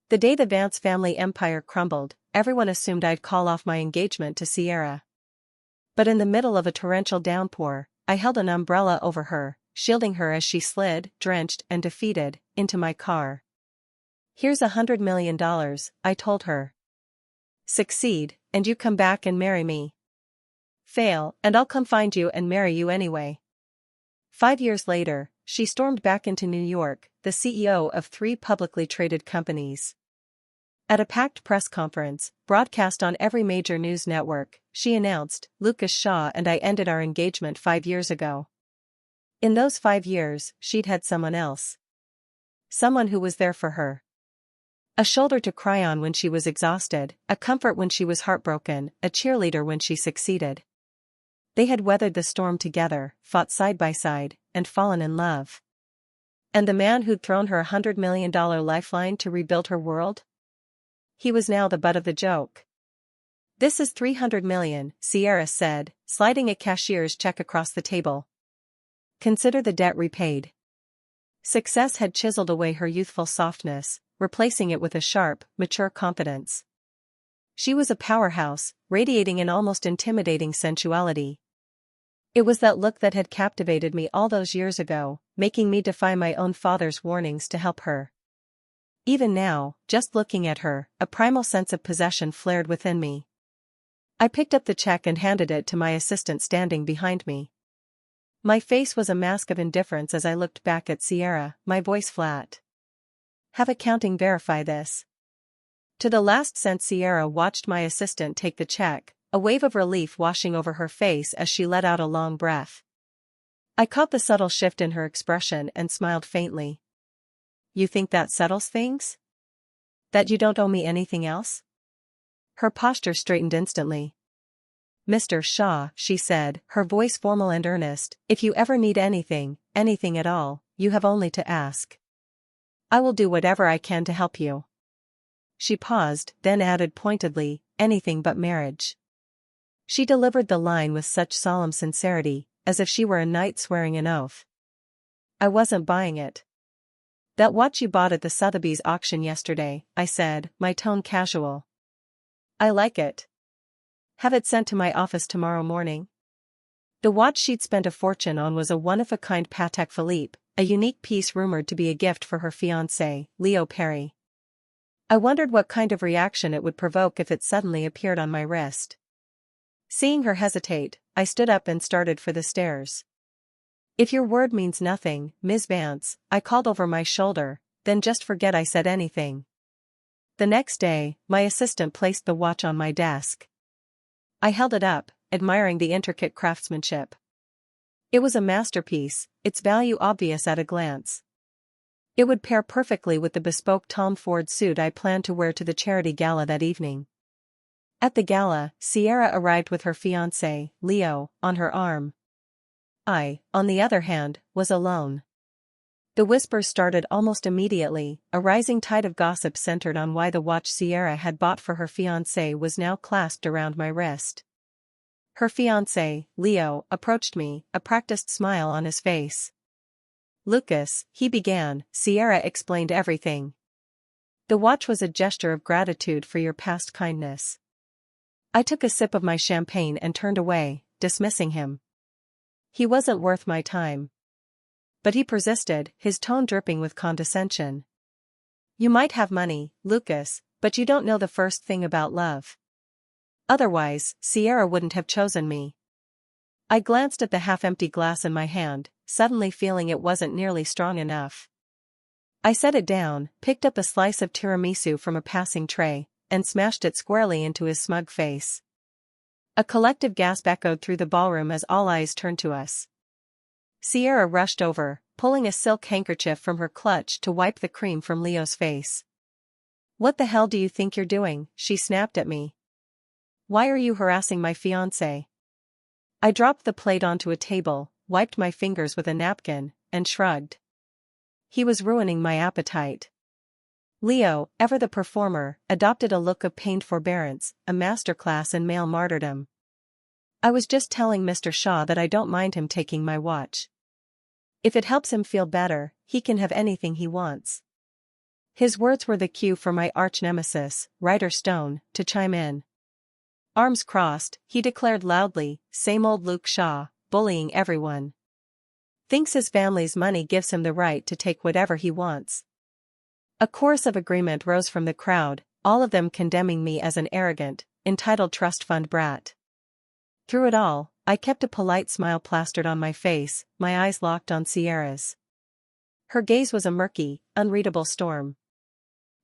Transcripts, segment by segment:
The day the Vance family empire crumbled, everyone assumed I'd call off my engagement to Sierra. But in the middle of a torrential downpour, I held an umbrella over her, shielding her as she slid, drenched and defeated, into my car. "Here's $100 million, I told her. Succeed, and you come back and marry me. Fail, and I'll come find you and marry you anyway." 5 years later, she stormed back into New York, the CEO of 3 publicly traded companies. At a packed press conference, broadcast on every major news network, she announced, "Lucas Shaw and I ended our engagement 5 years ago." In those 5 years, she'd had someone else. Someone who was there for her. A shoulder to cry on when she was exhausted, a comfort when she was heartbroken, a cheerleader when she succeeded. They had weathered the storm together, fought side by side, and fallen in love. And the man who'd thrown her $100 million lifeline to rebuild her world? He was now the butt of the joke. "This is $300 million, Sierra said, sliding a cashier's check across the table. "Consider the debt repaid." Success had chiseled away her youthful softness, replacing it with a sharp, mature confidence. She was a powerhouse, radiating an almost intimidating sensuality. It was that look that had captivated me all those years ago, making me defy my own father's warnings to help her. Even now, just looking at her, a primal sense of possession flared within me. I picked up the check and handed it to my assistant standing behind me. My face was a mask of indifference as I looked back at Sierra, my voice flat. "Have accounting verify this." To the last cent. Sierra watched my assistant take the check, a wave of relief washing over her face as she let out a long breath. I caught the subtle shift in her expression and smiled faintly. "You think that settles things? That you don't owe me anything else?" Her posture straightened instantly. "Mr. Shaw," she said, her voice formal and earnest, "if you ever need anything, anything at all, you have only to ask. I will do whatever I can to help you." She paused, then added pointedly, "Anything but marriage." She delivered the line with such solemn sincerity, as if she were a knight swearing an oath. I wasn't buying it. "That watch you bought at the Sotheby's auction yesterday," I said, my tone casual. "I like it. Have it sent to my office tomorrow morning." The watch she'd spent a fortune on was a one-of-a-kind Patek Philippe, a unique piece rumored to be a gift for her fiancé, Leo Perry. I wondered what kind of reaction it would provoke if it suddenly appeared on my wrist. Seeing her hesitate, I stood up and started for the stairs. "If your word means nothing, Ms. Vance," I called over my shoulder, "then just forget I said anything." The next day, my assistant placed the watch on my desk. I held it up, admiring the intricate craftsmanship. It was a masterpiece, its value obvious at a glance. It would pair perfectly with the bespoke Tom Ford suit I planned to wear to the charity gala that evening. At the gala, Sierra arrived with her fiancé, Leo, on her arm. I, on the other hand, was alone. The whispers started almost immediately, a rising tide of gossip centered on why the watch Sierra had bought for her fiancé was now clasped around my wrist. Her fiancé, Leo, approached me, a practiced smile on his face. "Lucas," he began, "Sierra explained everything. The watch was a gesture of gratitude for your past kindness." I took a sip of my champagne and turned away, dismissing him. He wasn't worth my time. But he persisted, his tone dripping with condescension. "You might have money, Lucas, but you don't know the first thing about love. Otherwise, Sierra wouldn't have chosen me." I glanced at the half-empty glass in my hand, suddenly feeling it wasn't nearly strong enough. I set it down, picked up a slice of tiramisu from a passing tray, and smashed it squarely into his smug face. A collective gasp echoed through the ballroom as all eyes turned to us. Sierra rushed over, pulling a silk handkerchief from her clutch to wipe the cream from Leo's face. "What the hell do you think you're doing?" she snapped at me. "Why are you harassing my fiancé?" I dropped the plate onto a table, wiped my fingers with a napkin, and shrugged. He was ruining my appetite. Leo, ever the performer, adopted a look of pained forbearance, a masterclass in male martyrdom. "I was just telling Mr. Shaw that I don't mind him taking my watch. If it helps him feel better, he can have anything he wants." His words were the cue for my arch-nemesis, Ryder Stone, to chime in. Arms crossed, he declared loudly, same old Luke Shaw, bullying everyone. Thinks his family's money gives him the right to take whatever he wants. A chorus of agreement rose from the crowd, all of them condemning me as an arrogant, entitled trust fund brat. Through it all, I kept a polite smile plastered on my face, my eyes locked on Sierra's. Her gaze was a murky, unreadable storm.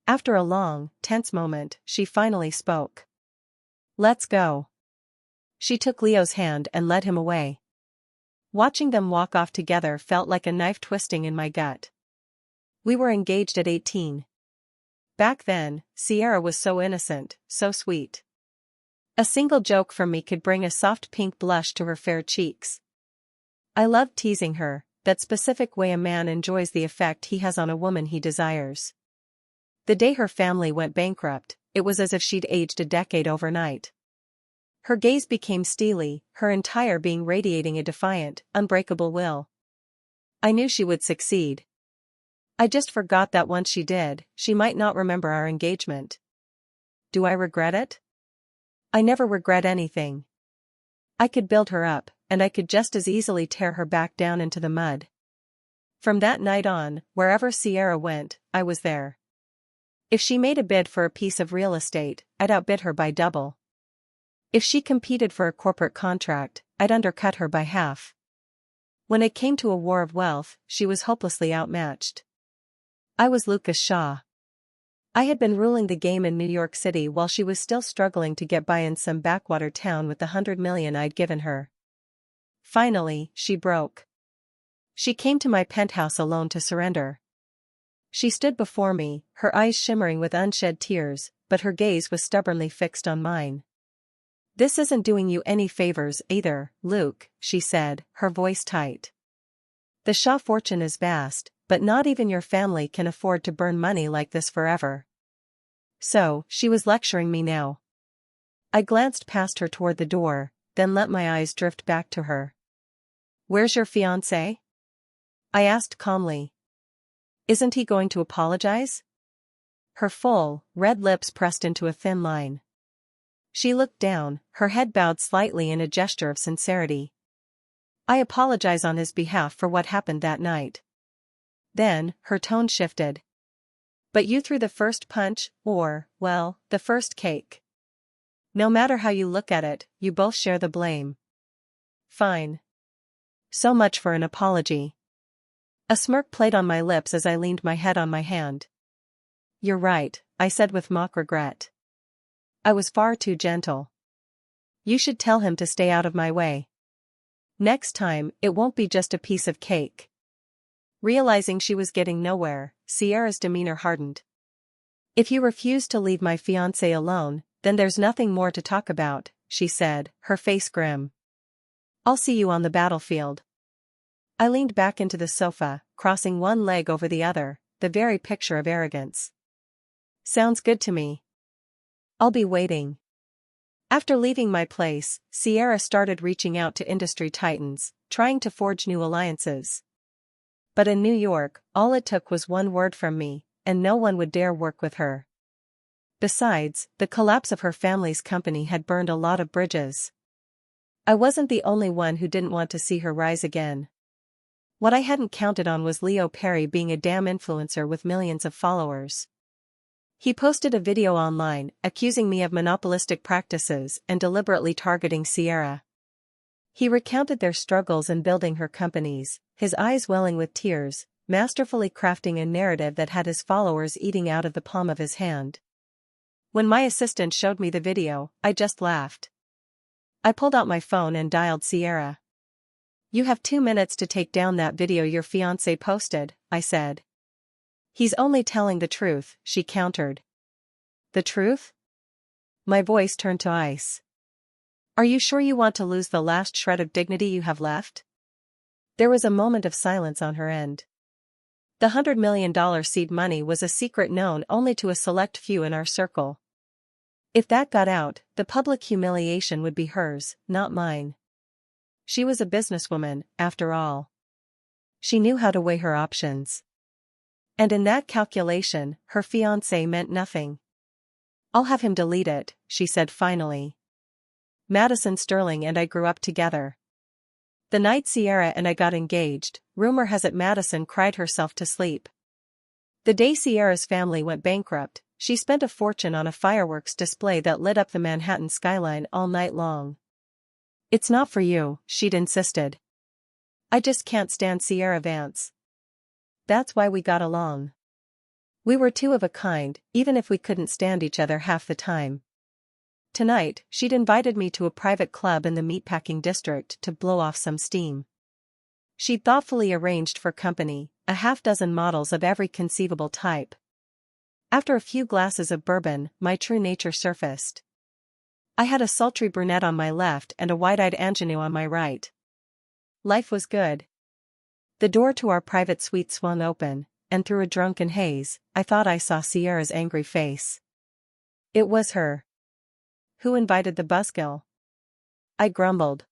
After a long, tense moment, she finally spoke. Let's go. She took Leo's hand and led him away. Watching them walk off together felt like a knife twisting in my gut. We were engaged at 18. Back then, Sierra was so innocent, so sweet. A single joke from me could bring a soft pink blush to her fair cheeks. I loved teasing her, that specific way a man enjoys the effect he has on a woman he desires. The day her family went bankrupt, it was as if she'd aged a decade overnight. Her gaze became steely, her entire being radiating a defiant, unbreakable will. I knew she would succeed. I just forgot that once she did, she might not remember our engagement. Do I regret it? I never regret anything. I could build her up, and I could just as easily tear her back down into the mud. From that night on, wherever Sierra went, I was there. If she made a bid for a piece of real estate, I'd outbid her by double. If she competed for a corporate contract, I'd undercut her by half. When it came to a war of wealth, she was hopelessly outmatched. I was Lucas Shaw. I had been ruling the game in New York City while she was still struggling to get by in some backwater town with the $100 million I'd given her. Finally, she broke. She came to my penthouse alone to surrender. She stood before me, her eyes shimmering with unshed tears, but her gaze was stubbornly fixed on mine. This isn't doing you any favors either, Luke, she said, her voice tight. The Shaw fortune is vast, but not even your family can afford to burn money like this forever. So, she was lecturing me now. I glanced past her toward the door, then let my eyes drift back to her. Where's your fiancé? I asked calmly. Isn't he going to apologize? Her full, red lips pressed into a thin line. She looked down, her head bowed slightly in a gesture of sincerity. I apologize on his behalf for what happened that night. Then, her tone shifted. But you threw the first punch, or, well, the first cake. No matter how you look at it, you both share the blame. Fine. So much for an apology. A smirk played on my lips as I leaned my head on my hand. You're right, I said with mock regret. I was far too gentle. You should tell him to stay out of my way. Next time, it won't be just a piece of cake. Realizing she was getting nowhere, Sierra's demeanor hardened. If you refuse to leave my fiancé alone, then there's nothing more to talk about, she said, her face grim. I'll see you on the battlefield. I leaned back into the sofa, crossing one leg over the other, the very picture of arrogance. Sounds good to me. I'll be waiting. After leaving my place, Sierra started reaching out to industry titans, trying to forge new alliances. But in New York, all it took was one word from me, and no one would dare work with her. Besides, the collapse of her family's company had burned a lot of bridges. I wasn't the only one who didn't want to see her rise again. What I hadn't counted on was Leo Perry being a damn influencer with millions of followers. He posted a video online, accusing me of monopolistic practices and deliberately targeting Sierra. He recounted their struggles in building her companies, his eyes welling with tears, masterfully crafting a narrative that had his followers eating out of the palm of his hand. When my assistant showed me the video, I just laughed. I pulled out my phone and dialed Sierra. You have 2 minutes to take down that video your fiancé posted, I said. He's only telling the truth, she countered. The truth? My voice turned to ice. Are you sure you want to lose the last shred of dignity you have left? There was a moment of silence on her end. The $100 million seed money was a secret known only to a select few in our circle. If that got out, the public humiliation would be hers, not mine. She was a businesswoman, after all. She knew how to weigh her options. And in that calculation, her fiancé meant nothing. "I'll have him delete it," she said finally. "Madison Sterling and I grew up together. The night Sierra and I got engaged, rumor has it Madison cried herself to sleep. The day Sierra's family went bankrupt, she spent a fortune on a fireworks display that lit up the Manhattan skyline all night long. It's not for you," she'd insisted. "I just can't stand Sierra Vance. That's why we got along. We were two of a kind, even if we couldn't stand each other half the time." Tonight, she'd invited me to a private club in the meatpacking district to blow off some steam. She'd thoughtfully arranged for company, a half-dozen models of every conceivable type. After a few glasses of bourbon, my true nature surfaced. I had a sultry brunette on my left and a wide-eyed ingenue on my right. Life was good. The door to our private suite swung open, and through a drunken haze, I thought I saw Sierra's angry face. It was her. "Who invited the buzzkill?" I grumbled.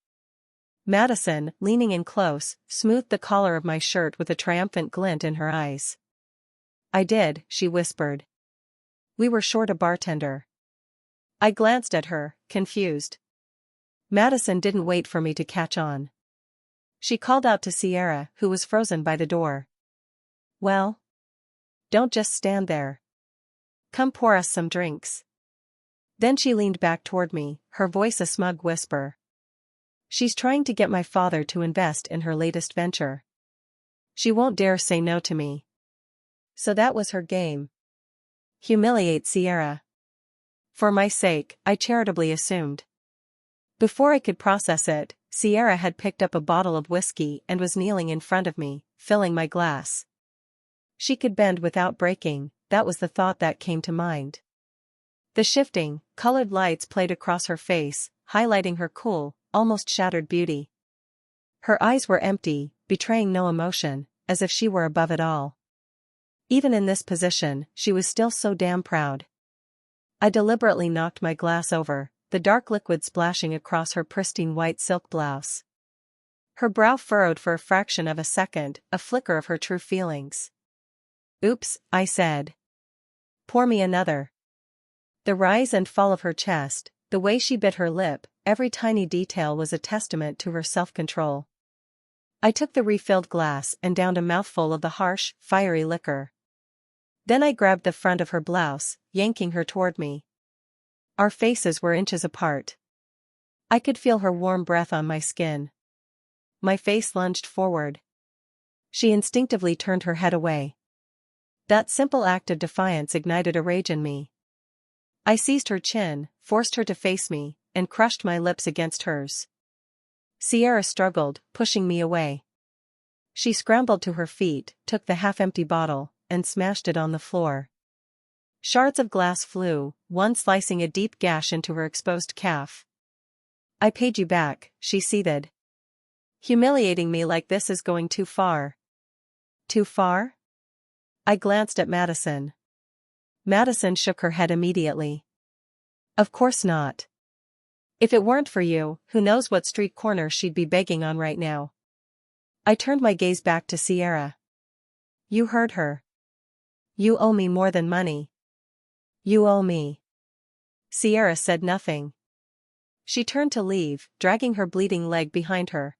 Madison, leaning in close, smoothed the collar of my shirt with a triumphant glint in her eyes. "I did," she whispered. "We were short a bartender." I glanced at her, confused. Madison didn't wait for me to catch on. She called out to Sierra, who was frozen by the door. "Well? Don't just stand there. Come pour us some drinks." Then she leaned back toward me, her voice a smug whisper. "She's trying to get my father to invest in her latest venture. She won't dare say no to me." So that was her game. Humiliate Sierra. For my sake, I charitably assumed. Before I could process it, Sierra had picked up a bottle of whiskey and was kneeling in front of me, filling my glass. She could bend without breaking, that was the thought that came to mind. The shifting, colored lights played across her face, highlighting her cool, almost shattered beauty. Her eyes were empty, betraying no emotion, as if she were above it all. Even in this position, she was still so damn proud. I deliberately knocked my glass over, the dark liquid splashing across her pristine white silk blouse. Her brow furrowed for a fraction of a second, a flicker of her true feelings. "Oops," I said. "Pour me another." The rise and fall of her chest, the way she bit her lip, every tiny detail was a testament to her self-control. I took the refilled glass and downed a mouthful of the harsh, fiery liquor. Then I grabbed the front of her blouse, yanking her toward me. Our faces were inches apart. I could feel her warm breath on my skin. My face lunged forward. She instinctively turned her head away. That simple act of defiance ignited a rage in me. I seized her chin, forced her to face me, and crushed my lips against hers. Sierra struggled, pushing me away. She scrambled to her feet, took the half-empty bottle, and smashed it on the floor. Shards of glass flew, one slicing a deep gash into her exposed calf. "I paid you back," she seethed. "Humiliating me like this is going too far." "Too far?" I glanced at Madison. Madison shook her head immediately. "Of course not. If it weren't for you, who knows what street corner she'd be begging on right now." I turned my gaze back to Sierra. "You heard her. You owe me more than money. You owe me." Sierra said nothing. She turned to leave, dragging her bleeding leg behind her.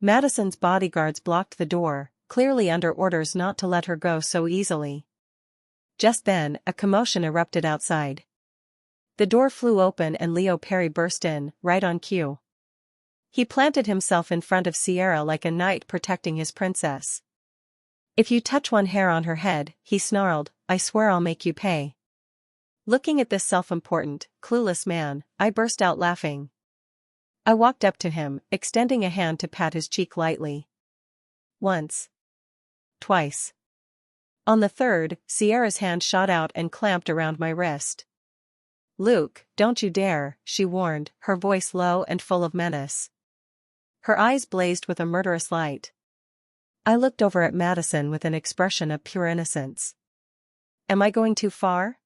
Madison's bodyguards blocked the door, clearly under orders not to let her go so easily. Just then, a commotion erupted outside. The door flew open and Leo Perry burst in, right on cue. He planted himself in front of Sierra like a knight protecting his princess. "If you touch one hair on her head," he snarled, "I swear I'll make you pay." Looking at this self-important, clueless man, I burst out laughing. I walked up to him, extending a hand to pat his cheek lightly. Once. Twice. On the third, Sierra's hand shot out and clamped around my wrist. "Luke, don't you dare," she warned, her voice low and full of menace. Her eyes blazed with a murderous light. I looked over at Madison with an expression of pure innocence. "Am I going too far?"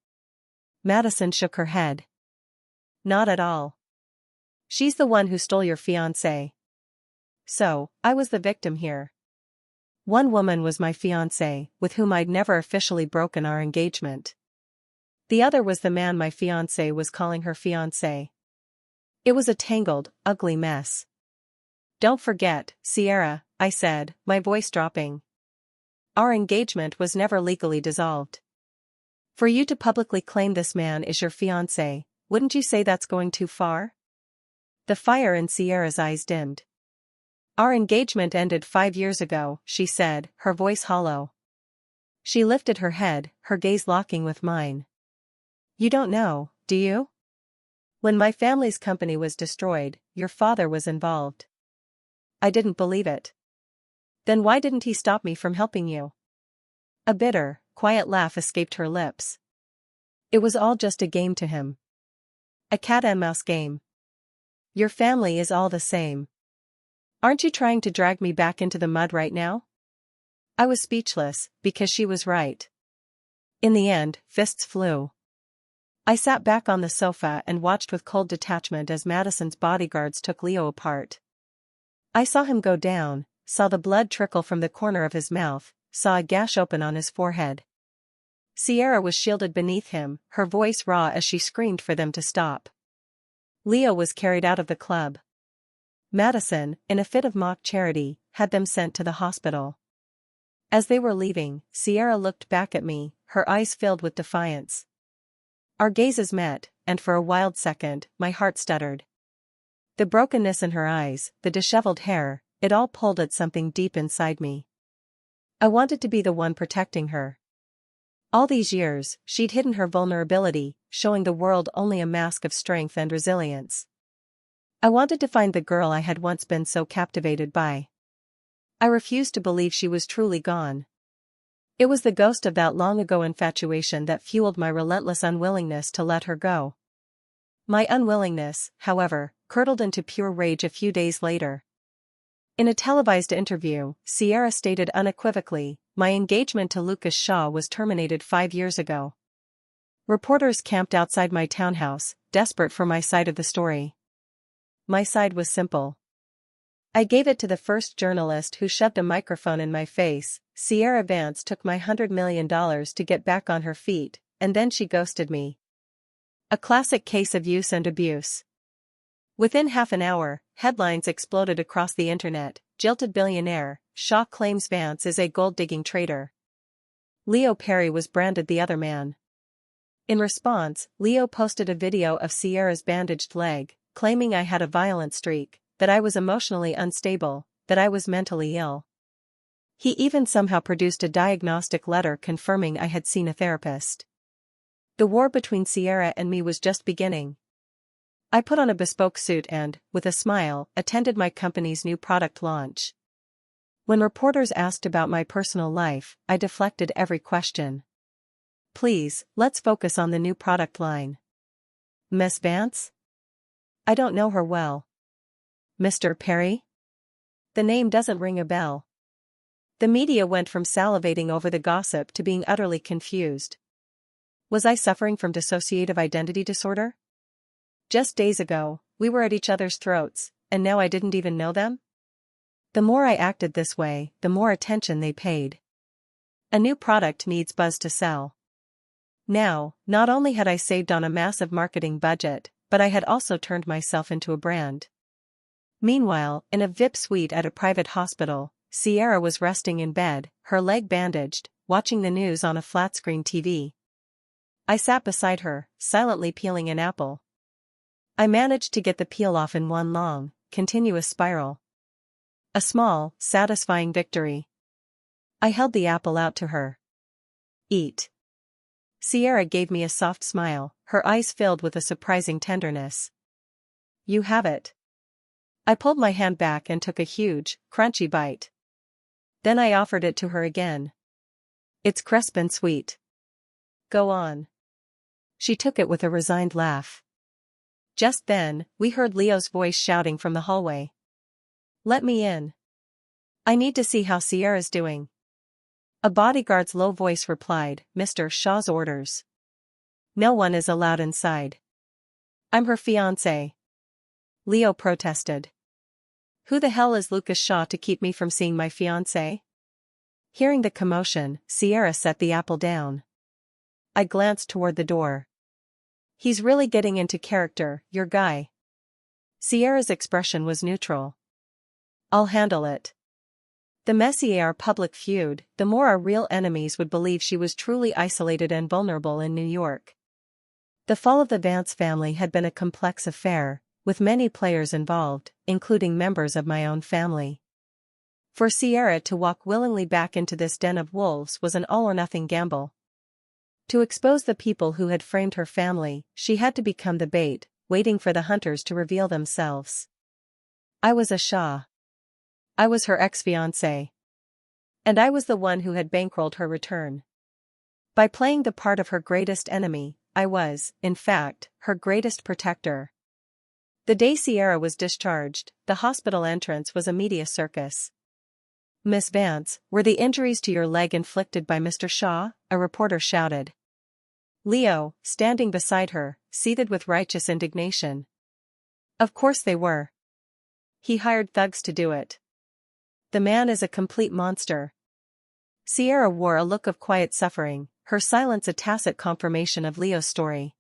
Madison shook her head. "Not at all. She's the one who stole your fiancé. So, I was the victim here." One woman was my fiancé, with whom I'd never officially broken our engagement. The other was the man my fiancé was calling her fiancé. It was a tangled, ugly mess. "Don't forget, Sierra," I said, my voice dropping. "Our engagement was never legally dissolved. For you to publicly claim this man is your fiancé, wouldn't you say that's going too far?" The fire in Sierra's eyes dimmed. "Our engagement ended 5 years ago," she said, her voice hollow. She lifted her head, her gaze locking with mine. "You don't know, do you? When my family's company was destroyed, your father was involved." I didn't believe it. "Then why didn't he stop me from helping you?" A bitter, quiet laugh escaped her lips. "It was all just a game to him. A cat-and-mouse game. Your family is all the same. Aren't you trying to drag me back into the mud right now?" I was speechless, because she was right. In the end, fists flew. I sat back on the sofa and watched with cold detachment as Madison's bodyguards took Leo apart. I saw him go down, saw the blood trickle from the corner of his mouth, saw a gash open on his forehead. Sierra was shielded beneath him, her voice raw as she screamed for them to stop. Leo was carried out of the club. Madison, in a fit of mock charity, had them sent to the hospital. As they were leaving, Sierra looked back at me, her eyes filled with defiance. Our gazes met, and for a wild second, my heart stuttered. The brokenness in her eyes, the disheveled hair, it all pulled at something deep inside me. I wanted to be the one protecting her. All these years, she'd hidden her vulnerability, showing the world only a mask of strength and resilience. I wanted to find the girl I had once been so captivated by. I refused to believe she was truly gone. It was the ghost of that long-ago infatuation that fueled my relentless unwillingness to let her go. My unwillingness, however, curdled into pure rage a few days later. In a televised interview, Sierra stated unequivocally, "My engagement to Lucas Shaw was terminated 5 years ago." Reporters camped outside my townhouse, desperate for my side of the story. My side was simple. I gave it to the first journalist who shoved a microphone in my face. Sierra Vance took my $100 million to get back on her feet, and then she ghosted me. A classic case of use and abuse. Within half an hour, headlines exploded across the internet. "Jilted billionaire, Shaw claims Vance is a gold-digging traitor." Leo Perry was branded the other man. In response, Leo posted a video of Sierra's bandaged leg, claiming I had a violent streak, that I was emotionally unstable, that I was mentally ill. He even somehow produced a diagnostic letter confirming I had seen a therapist. The war between Sierra and me was just beginning. I put on a bespoke suit and, with a smile, attended my company's new product launch. When reporters asked about my personal life, I deflected every question. "Please, let's focus on the new product line." "Miss Vance? I don't know her well." "Mr. Perry? The name doesn't ring a bell." The media went from salivating over the gossip to being utterly confused. Was I suffering from dissociative identity disorder? Just days ago, we were at each other's throats, and now I didn't even know them? The more I acted this way, the more attention they paid. A new product needs buzz to sell. Now, not only had I saved on a massive marketing budget, but I had also turned myself into a brand. Meanwhile, in a VIP suite at a private hospital, Sierra was resting in bed, her leg bandaged, watching the news on a flat-screen TV. I sat beside her, silently peeling an apple. I managed to get the peel off in one long, continuous spiral. A small, satisfying victory. I held the apple out to her. "Eat." Sierra gave me a soft smile, her eyes filled with a surprising tenderness. "You have it." I pulled my hand back and took a huge, crunchy bite. Then I offered it to her again. "It's crisp and sweet. Go on." She took it with a resigned laugh. Just then, we heard Leo's voice shouting from the hallway. "Let me in. I need to see how Sierra's doing." A bodyguard's low voice replied, "Mr. Shaw's orders. No one is allowed inside." "I'm her fiancé." Leo protested. "Who the hell is Lucas Shaw to keep me from seeing my fiancé?" Hearing the commotion, Sierra set the apple down. I glanced toward the door. He's really getting into character, your guy. Sierra's expression was neutral. I'll handle it. The messier our public feud, the more our real enemies would believe she was truly isolated and vulnerable in New York. The fall of the Vance family had been a complex affair, with many players involved, including members of my own family. For Sierra to walk willingly back into this den of wolves was an all-or-nothing gamble. To expose the people who had framed her family, she had to become the bait, waiting for the hunters to reveal themselves. I was a Shah. I was her ex-fiancé. And I was the one who had bankrolled her return. By playing the part of her greatest enemy, I was, in fact, her greatest protector. The day Sierra was discharged, the hospital entrance was a media circus. Miss Vance, were the injuries to your leg inflicted by Mr. Shah? A reporter shouted. Leo, standing beside her, seethed with righteous indignation. Of course they were. He hired thugs to do it. The man is a complete monster. Sierra wore a look of quiet suffering, her silence a tacit confirmation of Leo's story.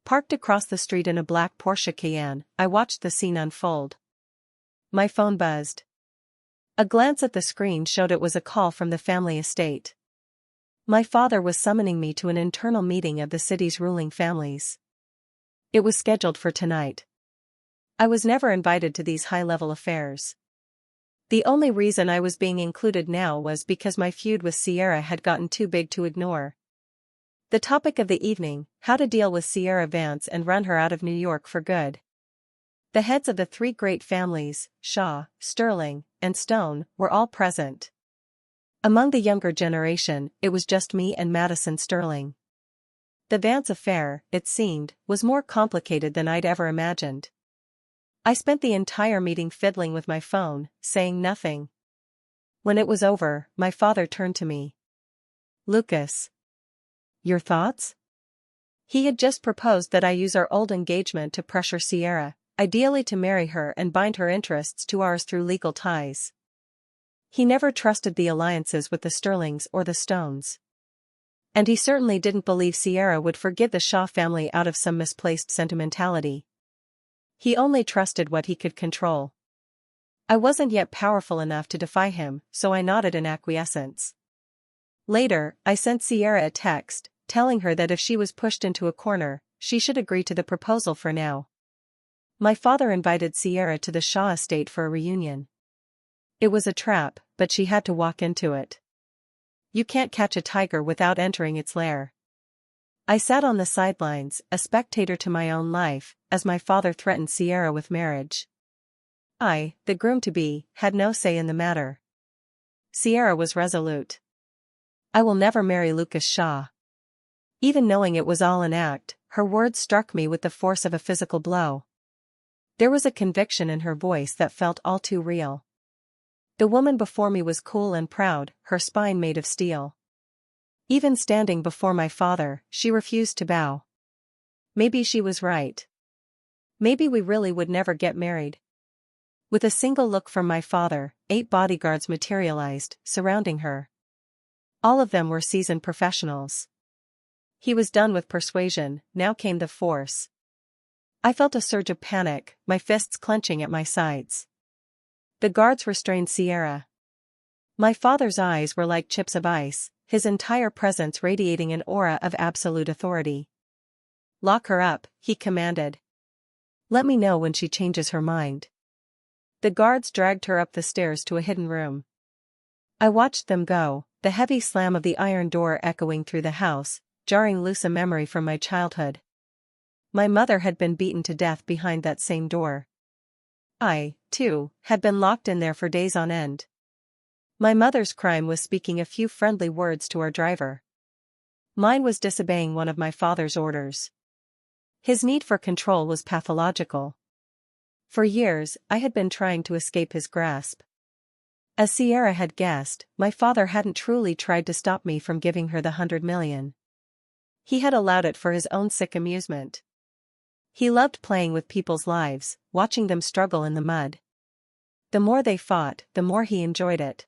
Parked across the street in a black Porsche Cayenne, I watched the scene unfold. My phone buzzed. A glance at the screen showed it was a call from the family estate. My father was summoning me to an internal meeting of the city's ruling families. It was scheduled for tonight. I was never invited to these high-level affairs. The only reason I was being included now was because my feud with Sierra had gotten too big to ignore. The topic of the evening, how to deal with Sierra Vance and run her out of New York for good. The heads of the three great families, Shah, Sterling, and Stone, were all present. Among the younger generation, it was just me and Madison Sterling. The Vance affair, it seemed, was more complicated than I'd ever imagined. I spent the entire meeting fiddling with my phone, saying nothing. When it was over, my father turned to me. Lucas. Your thoughts? He had just proposed that I use our old engagement to pressure Sierra, ideally to marry her and bind her interests to ours through legal ties. He never trusted the alliances with the Sterlings or the Stones. And he certainly didn't believe Sierra would forgive the Shaw family out of some misplaced sentimentality. He only trusted what he could control. I wasn't yet powerful enough to defy him, so I nodded in acquiescence. Later, I sent Sierra a text, telling her that if she was pushed into a corner, she should agree to the proposal for now. My father invited Sierra to the Shaw estate for a reunion. It was a trap, but she had to walk into it. You can't catch a tiger without entering its lair. I sat on the sidelines, a spectator to my own life, as my father threatened Sierra with marriage. I, the groom-to-be, had no say in the matter. Sierra was resolute. I will never marry Lucas Shaw. Even knowing it was all an act, her words struck me with the force of a physical blow. There was a conviction in her voice that felt all too real. The woman before me was cool and proud, her spine made of steel. Even standing before my father, she refused to bow. Maybe she was right. Maybe we really would never get married. With a single look from my father, 8 bodyguards materialized, surrounding her. All of them were seasoned professionals. He was done with persuasion, now came the force. I felt a surge of panic, my fists clenching at my sides. The guards restrained Sierra. My father's eyes were like chips of ice, his entire presence radiating an aura of absolute authority. Lock her up, he commanded. Let me know when she changes her mind. The guards dragged her up the stairs to a hidden room. I watched them go, the heavy slam of the iron door echoing through the house, jarring loose a memory from my childhood. My mother had been beaten to death behind that same door. I, too, had been locked in there for days on end. My mother's crime was speaking a few friendly words to our driver. Mine was disobeying one of my father's orders. His need for control was pathological. For years, I had been trying to escape his grasp. As Sierra had guessed, my father hadn't truly tried to stop me from giving her the $100 million. He had allowed it for his own sick amusement. He loved playing with people's lives, watching them struggle in the mud. The more they fought, the more he enjoyed it.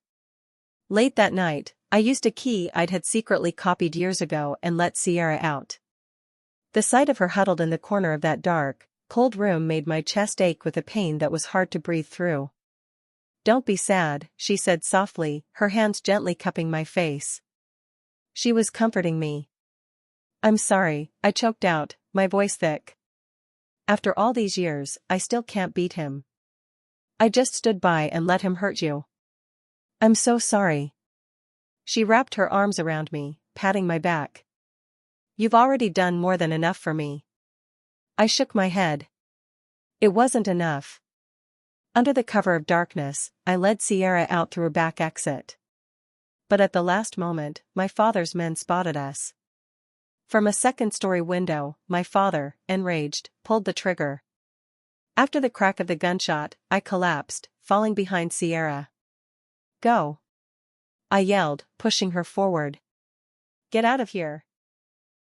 Late that night, I used a key I'd had secretly copied years ago and let Sierra out. The sight of her huddled in the corner of that dark, cold room made my chest ache with a pain that was hard to breathe through. "Don't be sad," she said softly, her hands gently cupping my face. She was comforting me. "I'm sorry," I choked out, my voice thick. "After all these years, I still can't beat him. I just stood by and let him hurt you." "I'm so sorry." She wrapped her arms around me, patting my back. "You've already done more than enough for me." I shook my head. It wasn't enough. Under the cover of darkness, I led Sierra out through a back exit. But at the last moment, my father's men spotted us. From a second-story window, my father, enraged, pulled the trigger. After the crack of the gunshot, I collapsed, falling behind Sierra. "Go!" I yelled, pushing her forward. "Get out of here!"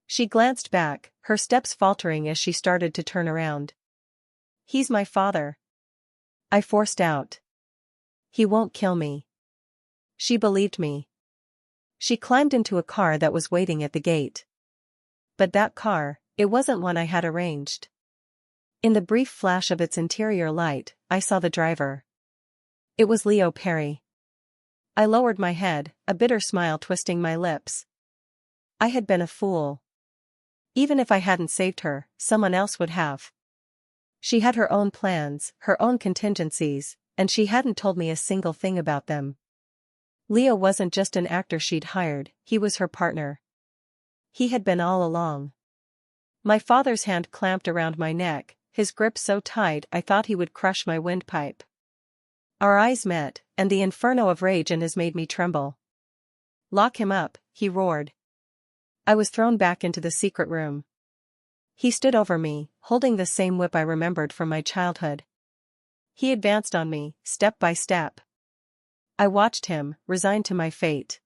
She glanced back, her steps faltering as she started to turn around. "He's my father," I forced out. "He won't kill me." She believed me. She climbed into a car that was waiting at the gate. But that car, it wasn't one I had arranged. In the brief flash of its interior light, I saw the driver. It was Leo Perry. I lowered my head, a bitter smile twisting my lips. I had been a fool. Even if I hadn't saved her, someone else would have. She had her own plans, her own contingencies, and she hadn't told me a single thing about them. Leo wasn't just an actor she'd hired, he was her partner. He had been all along. My father's hand clamped around my neck, his grip so tight I thought he would crush my windpipe. Our eyes met, and the inferno of rage in his made me tremble. "Lock him up," he roared. I was thrown back into the secret room. He stood over me, holding the same whip I remembered from my childhood. He advanced on me, step by step. I watched him, resigned to my fate.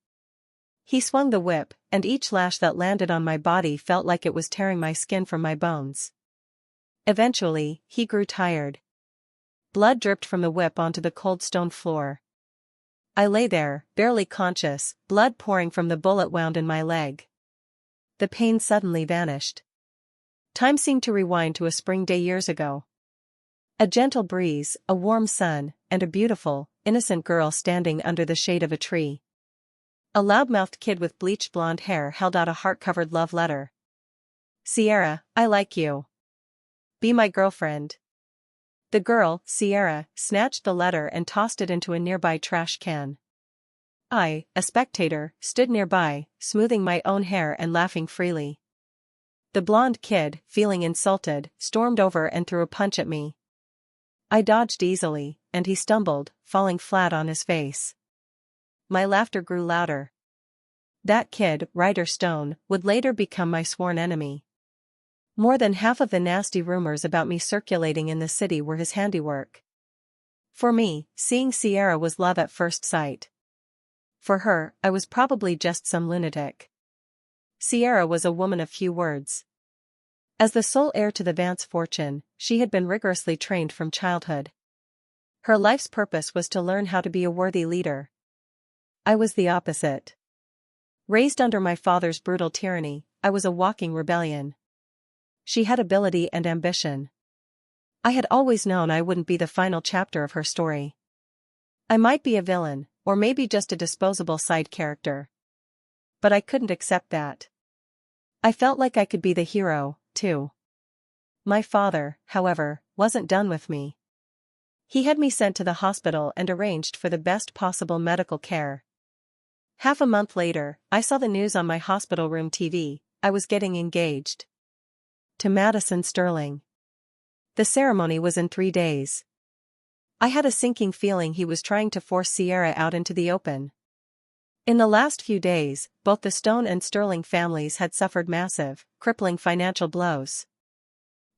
He swung the whip, and each lash that landed on my body felt like it was tearing my skin from my bones. Eventually, he grew tired. Blood dripped from the whip onto the cold stone floor. I lay there, barely conscious, blood pouring from the bullet wound in my leg. The pain suddenly vanished. Time seemed to rewind to a spring day years ago. A gentle breeze, a warm sun, and a beautiful, innocent girl standing under the shade of a tree. A loudmouthed kid with bleached blonde hair held out a heart-covered love letter. "Sierra, I like you. Be my girlfriend." The girl, Sierra, snatched the letter and tossed it into a nearby trash can. I, a spectator, stood nearby, smoothing my own hair and laughing freely. The blonde kid, feeling insulted, stormed over and threw a punch at me. I dodged easily, and he stumbled, falling flat on his face. My laughter grew louder. That kid, Ryder Stone, would later become my sworn enemy. More than half of the nasty rumors about me circulating in the city were his handiwork. For me, seeing Sierra was love at first sight. For her, I was probably just some lunatic. Sierra was a woman of few words. As the sole heir to the Vance fortune, she had been rigorously trained from childhood. Her life's purpose was to learn how to be a worthy leader. I was the opposite. Raised under my father's brutal tyranny, I was a walking rebellion. She had ability and ambition. I had always known I wouldn't be the final chapter of her story. I might be a villain, or maybe just a disposable side character. But I couldn't accept that. I felt like I could be the hero, too. My father, however, wasn't done with me. He had me sent to the hospital and arranged for the best possible medical care. Half a month later, I saw the news on my hospital room TV. I was getting engaged. To Madison Sterling. The ceremony was in 3 days. I had a sinking feeling he was trying to force Sierra out into the open. In the last few days, both the Stone and Sterling families had suffered massive, crippling financial blows.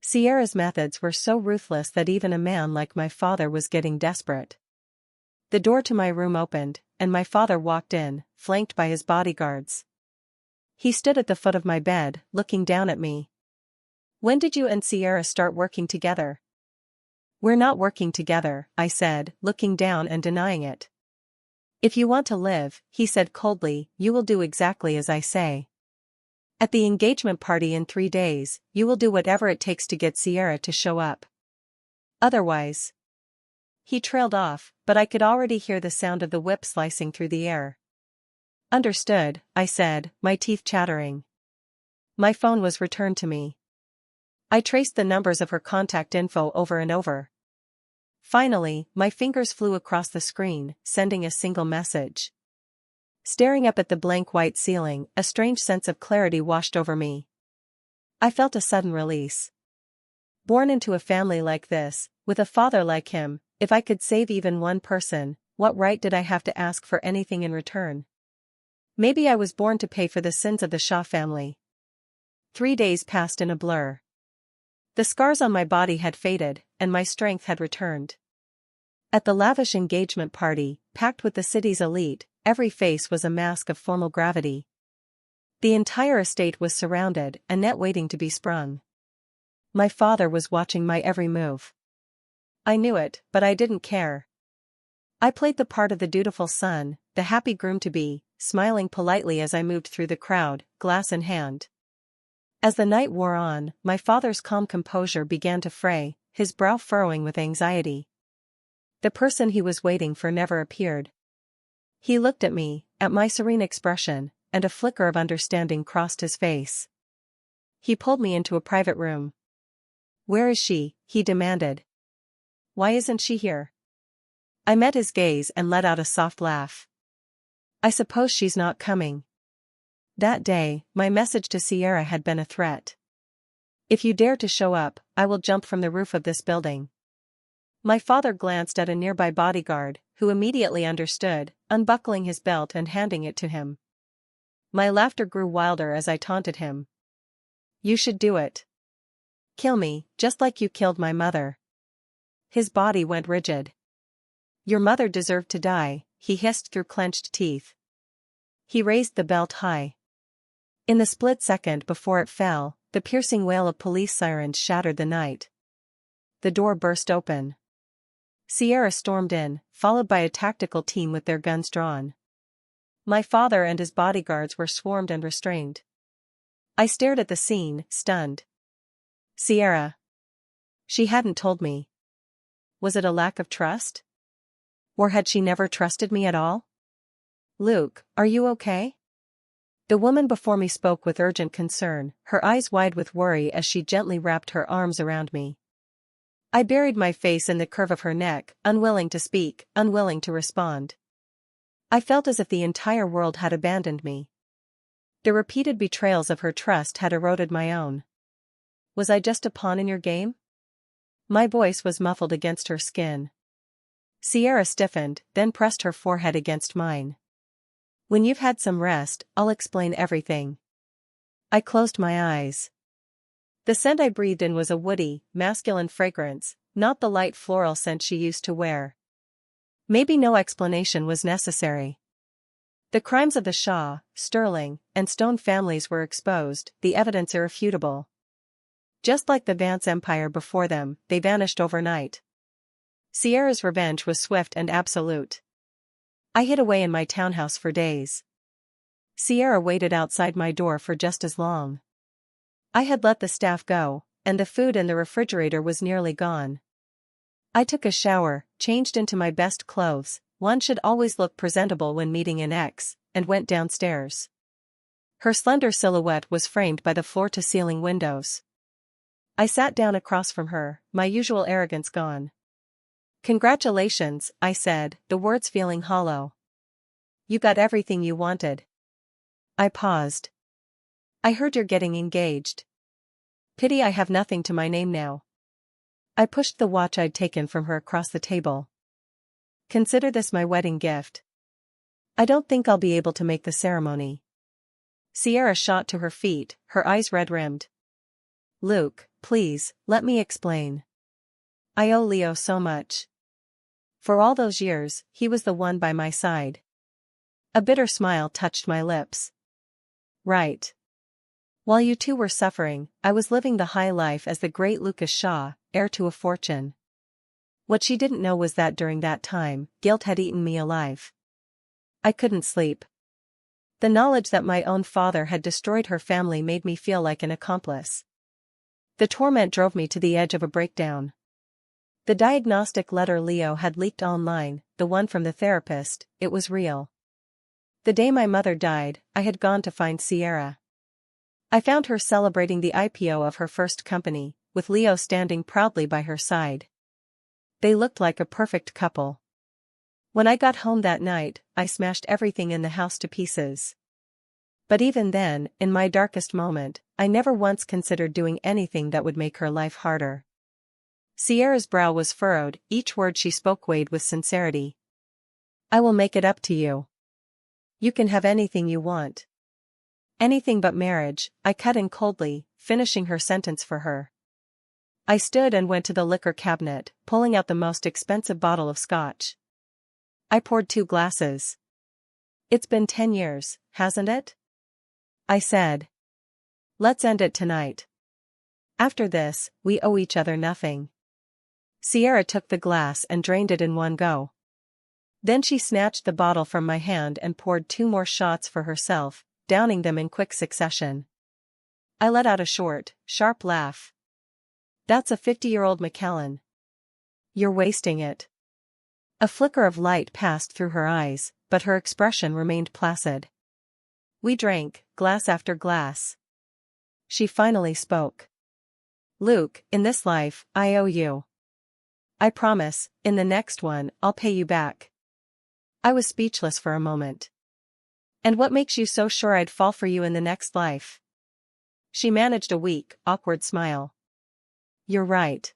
Sierra's methods were so ruthless that even a man like my father was getting desperate. The door to my room opened, and my father walked in, flanked by his bodyguards. He stood at the foot of my bed, looking down at me. "When did you and Sierra start working together?" "We're not working together," I said, looking down and denying it. If you want to live, he said coldly, you will do exactly as I say. At the engagement party in 3 days, you will do whatever it takes to get Sierra to show up. Otherwise. He trailed off, but I could already hear the sound of the whip slicing through the air. Understood, I said, my teeth chattering. My phone was returned to me. I traced the numbers of her contact info over and over. Finally, my fingers flew across the screen, sending a single message. Staring up at the blank white ceiling, a strange sense of clarity washed over me. I felt a sudden release. Born into a family like this, with a father like him, if I could save even one person, what right did I have to ask for anything in return? Maybe I was born to pay for the sins of the Shah family. 3 days passed in a blur. The scars on my body had faded, and my strength had returned. At the lavish engagement party, packed with the city's elite, every face was a mask of formal gravity. The entire estate was surrounded, a net waiting to be sprung. My father was watching my every move. I knew it, but I didn't care. I played the part of the dutiful son, the happy groom-to-be, smiling politely as I moved through the crowd, glass in hand. As the night wore on, my father's calm composure began to fray, his brow furrowing with anxiety. The person he was waiting for never appeared. He looked at me, at my serene expression, and a flicker of understanding crossed his face. He pulled me into a private room. "Where is she?" he demanded. "Why isn't she here?" I met his gaze and let out a soft laugh. "I suppose she's not coming." That day, my message to Sierra had been a threat. "If you dare to show up, I will jump from the roof of this building." My father glanced at a nearby bodyguard, who immediately understood, unbuckling his belt and handing it to him. My laughter grew wilder as I taunted him. "You should do it. Kill me, just like you killed my mother." His body went rigid. "Your mother deserved to die," he hissed through clenched teeth. He raised the belt high. In the split second before it fell, the piercing wail of police sirens shattered the night. The door burst open. Sierra stormed in, followed by a tactical team with their guns drawn. My father and his bodyguards were swarmed and restrained. I stared at the scene, stunned. Sierra. She hadn't told me. Was it a lack of trust? Or had she never trusted me at all? "Luke, are you okay?" The woman before me spoke with urgent concern, her eyes wide with worry as she gently wrapped her arms around me. I buried my face in the curve of her neck, unwilling to speak, unwilling to respond. I felt as if the entire world had abandoned me. The repeated betrayals of her trust had eroded my own. Was I just a pawn in your game? My voice was muffled against her skin. Sierra stiffened, then pressed her forehead against mine. "When you've had some rest, I'll explain everything." I closed my eyes. The scent I breathed in was a woody, masculine fragrance, not the light floral scent she used to wear. Maybe no explanation was necessary. The crimes of the Shah, Sterling, and Stone families were exposed, the evidence irrefutable. Just like the Vance Empire before them, they vanished overnight. Sierra's revenge was swift and absolute. I hid away in my townhouse for days. Sierra waited outside my door for just as long. I had let the staff go, and the food in the refrigerator was nearly gone. I took a shower, changed into my best clothes, one should always look presentable when meeting an ex, and went downstairs. Her slender silhouette was framed by the floor-to-ceiling windows. I sat down across from her, my usual arrogance gone. "Congratulations," I said, the words feeling hollow. "You got everything you wanted." I paused. "I heard you're getting engaged. Pity I have nothing to my name now." I pushed the watch I'd taken from her across the table. "Consider this my wedding gift. I don't think I'll be able to make the ceremony." Sierra shot to her feet, her eyes red-rimmed. "Luke, please, let me explain. I owe Leo so much. For all those years, he was the one by my side." A bitter smile touched my lips. "Right. While you two were suffering, I was living the high life as the great Lucas Shah, heir to a fortune. What she didn't know was that during that time, guilt had eaten me alive. I couldn't sleep. The knowledge that my own father had destroyed her family made me feel like an accomplice. The torment drove me to the edge of a breakdown. The diagnostic letter Leo had leaked online, the one from the therapist, it was real. The day my mother died, I had gone to find Sierra. I found her celebrating the IPO of her first company, with Leo standing proudly by her side. They looked like a perfect couple. When I got home that night, I smashed everything in the house to pieces. But even then, in my darkest moment, I never once considered doing anything that would make her life harder. Sierra's brow was furrowed, each word she spoke weighed with sincerity. I will make it up to you. You can have anything you want. Anything but marriage, I cut in coldly, finishing her sentence for her. I stood and went to the liquor cabinet, pulling out the most expensive bottle of scotch. I poured 2 glasses. It's been 10 years, hasn't it? I said. Let's end it tonight. After this, we owe each other nothing. Sierra took the glass and drained it in one go. Then she snatched the bottle from my hand and poured 2 more shots for herself, downing them in quick succession. I let out a short, sharp laugh. That's a 50-year-old Macallan. You're wasting it. A flicker of light passed through her eyes, but her expression remained placid. We drank, glass after glass. She finally spoke. Luke, in this life, I owe you. I promise, in the next one, I'll pay you back. I was speechless for a moment. And what makes you so sure I'd fall for you in the next life? She managed a weak, awkward smile. You're right.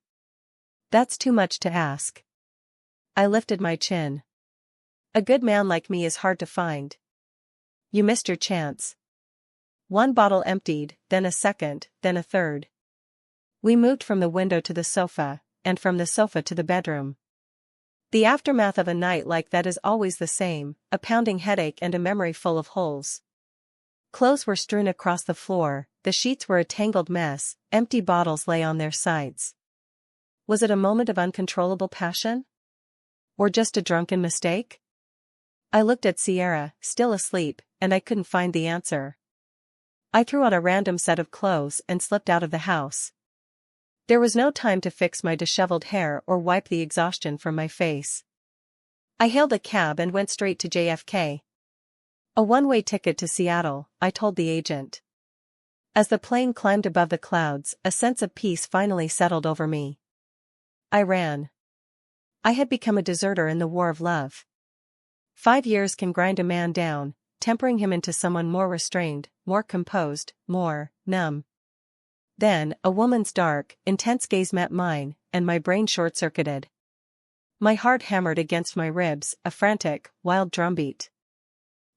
That's too much to ask. I lifted my chin. A good man like me is hard to find. You missed your chance. 1 bottle emptied, then a second, then a third. We moved from the window to the sofa, and from the sofa to the bedroom. The aftermath of a night like that is always the same, a pounding headache and a memory full of holes. Clothes were strewn across the floor, the sheets were a tangled mess, empty bottles lay on their sides. Was it a moment of uncontrollable passion? Or just a drunken mistake? I looked at Sierra, still asleep, and I couldn't find the answer. I threw on a random set of clothes and slipped out of the house. There was no time to fix my disheveled hair or wipe the exhaustion from my face. I hailed a cab and went straight to JFK. A one-way ticket to Seattle, I told the agent. As the plane climbed above the clouds, a sense of peace finally settled over me. I ran. I had become a deserter in the war of love. 5 years can grind a man down, tempering him into someone more restrained, more composed, more numb. Then, a woman's dark, intense gaze met mine, and my brain short-circuited. My heart hammered against my ribs, a frantic, wild drumbeat.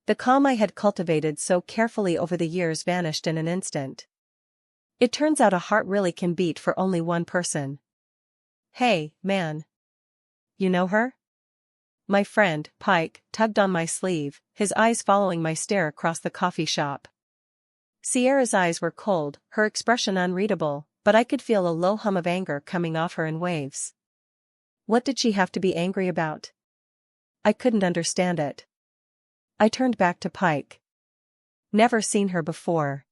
The calm I had cultivated so carefully over the years vanished in an instant. It turns out a heart really can beat for only one person. Hey, man. You know her? My friend, Pike, tugged on my sleeve, his eyes following my stare across the coffee shop. Sierra's eyes were cold, her expression unreadable, but I could feel a low hum of anger coming off her in waves. What did she have to be angry about? I couldn't understand it. I turned back to Pike. Never seen her before.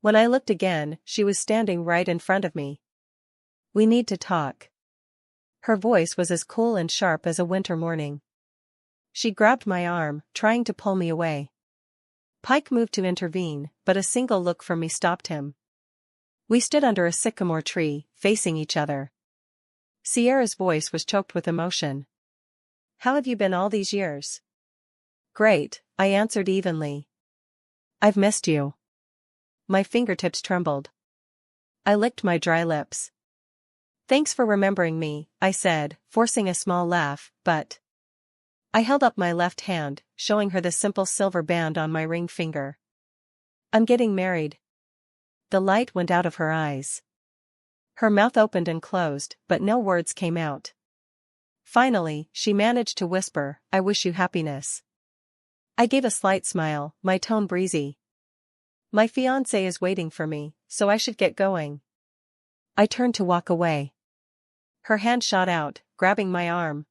When I looked again, she was standing right in front of me. We need to talk. Her voice was as cool and sharp as a winter morning. She grabbed my arm, trying to pull me away. Pike moved to intervene, but a single look from me stopped him. We stood under a sycamore tree, facing each other. Sierra's voice was choked with emotion. How have you been all these years? Great, I answered evenly. I've missed you. My fingertips trembled. I licked my dry lips. Thanks for remembering me, I said, forcing a small laugh, but... I held up my left hand, showing her the simple silver band on my ring finger. I'm getting married. The light went out of her eyes. Her mouth opened and closed, but no words came out. Finally, she managed to whisper, I wish you happiness. I gave a slight smile, my tone breezy. My fiancé is waiting for me, so I should get going. I turned to walk away. Her hand shot out, grabbing my arm.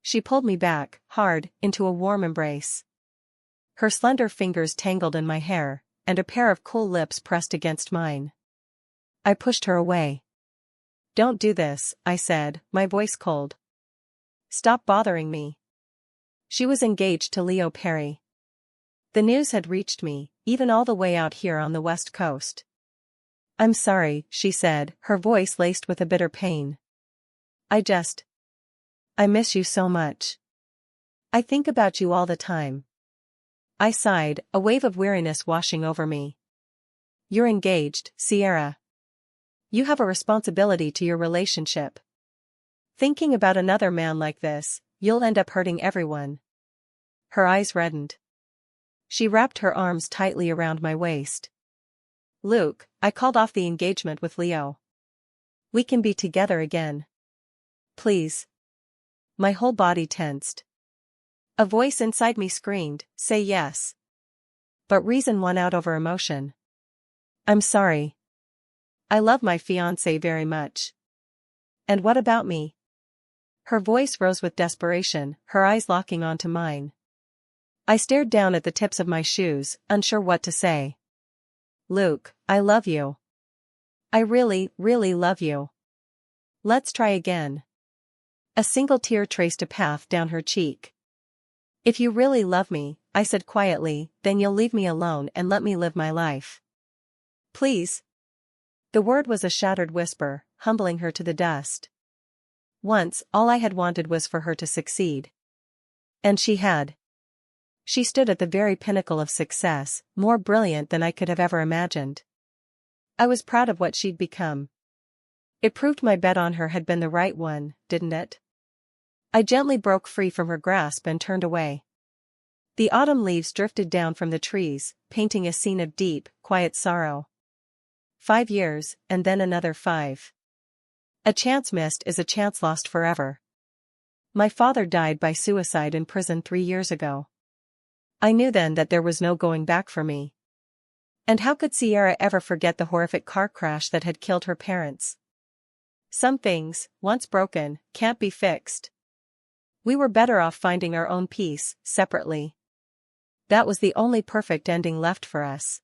She pulled me back, hard, into a warm embrace. Her slender fingers tangled in my hair, and a pair of cool lips pressed against mine. I pushed her away. "Don't do this," I said, my voice cold. "Stop bothering me." She was engaged to Leo Perry. The news had reached me, even all the way out here on the West Coast. "I'm sorry," she said, her voice laced with a bitter pain. I miss you so much. I think about you all the time." I sighed, a wave of weariness washing over me. "You're engaged, Sierra. You have a responsibility to your relationship. Thinking about another man like this, you'll end up hurting everyone." Her eyes reddened. She wrapped her arms tightly around my waist. "Luke, I called off the engagement with Leo. We can be together again. Please." My whole body tensed. A voice inside me screamed, "Say yes." But reason won out over emotion. "I'm sorry. I love my fiancé very much." "And what about me?" Her voice rose with desperation, her eyes locking onto mine. I stared down at the tips of my shoes, unsure what to say. "Luke, I love you. I really, really love you. Let's try again." A single tear traced a path down her cheek. "If you really love me," I said quietly, "then you'll leave me alone and let me live my life. Please." The word was a shattered whisper, humbling her to the dust. Once, all I had wanted was for her to succeed. And she had. She stood at the very pinnacle of success, more brilliant than I could have ever imagined. I was proud of what she'd become. It proved my bet on her had been the right one, didn't it? I gently broke free from her grasp and turned away. The autumn leaves drifted down from the trees, painting a scene of deep, quiet sorrow. 5 years, and then another 5. A chance missed is a chance lost forever. My father died by suicide in prison 3 years ago. I knew then that there was no going back for me. And how could Sierra ever forget the horrific car crash that had killed her parents? Some things, once broken, can't be fixed. We were better off finding our own peace, separately. That was the only perfect ending left for us.